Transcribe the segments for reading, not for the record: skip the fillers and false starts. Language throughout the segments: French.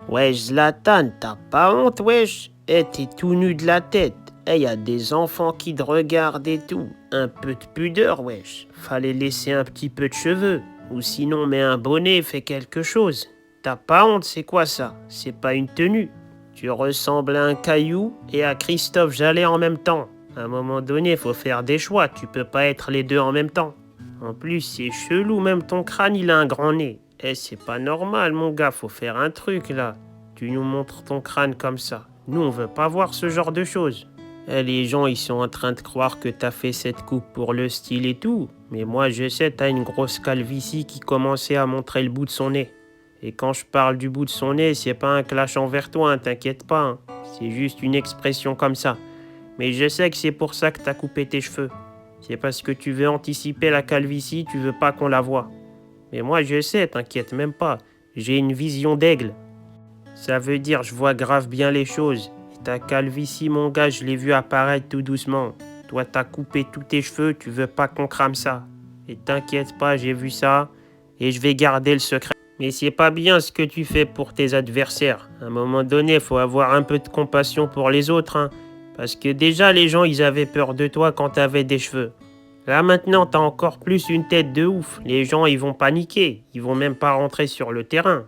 Wesh Zlatan, t'as pas honte wesh? T'es tout nu de la tête. Y a des enfants qui te regardent et tout. Un peu de pudeur wesh. Fallait laisser un petit peu de cheveux. Ou sinon mets un bonnet, fais quelque chose. T'as pas honte, c'est quoi ça? C'est pas une tenue. Tu ressembles à un caillou et à Christophe Jallet en même temps. À un moment donné, faut faire des choix, tu peux pas être les deux en même temps. En plus, c'est chelou, même ton crâne, il a un grand nez. C'est pas normal, mon gars, faut faire un truc, là. Tu nous montres ton crâne comme ça. Nous, on veut pas voir ce genre de choses. Les gens, ils sont en train de croire que t'as fait cette coupe pour le style et tout. Mais moi, je sais, t'as une grosse calvitie qui commençait à montrer le bout de son nez. Et quand je parle du bout de son nez, c'est pas un clash envers toi, hein, t'inquiète pas. Hein. C'est juste une expression comme ça. Mais je sais que c'est pour ça que t'as coupé tes cheveux. C'est parce que tu veux anticiper la calvitie, tu veux pas qu'on la voie. Mais moi je sais, t'inquiète même pas. J'ai une vision d'aigle. Ça veut dire je vois grave bien les choses. Et ta calvitie, mon gars, je l'ai vu apparaître tout doucement. Toi t'as coupé tous tes cheveux, tu veux pas qu'on crame ça. Et t'inquiète pas, j'ai vu ça. Et je vais garder le secret. Mais c'est pas bien ce que tu fais pour tes adversaires. À un moment donné, faut avoir un peu de compassion pour les autres, hein. Parce que déjà, les gens, ils avaient peur de toi quand t'avais des cheveux. Là, maintenant, t'as encore plus une tête de ouf. Les gens, ils vont paniquer. Ils vont même pas rentrer sur le terrain.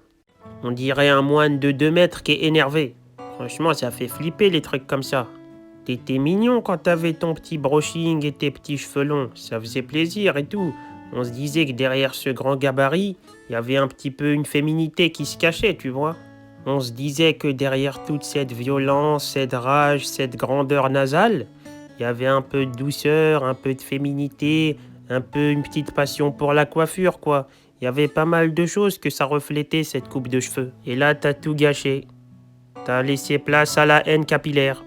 On dirait un moine de 2 mètres qui est énervé. Franchement, ça fait flipper les trucs comme ça. T'étais mignon quand t'avais ton petit brushing et tes petits cheveux longs. Ça faisait plaisir et tout. On se disait que derrière ce grand gabarit, il y avait un petit peu une féminité qui se cachait, tu vois. On se disait que derrière toute cette violence, cette rage, cette grandeur nasale, il y avait un peu de douceur, un peu de féminité, un peu une petite passion pour la coiffure, quoi. Il y avait pas mal de choses que ça reflétait, cette coupe de cheveux. Et là, t'as tout gâché. T'as laissé place à la haine capillaire.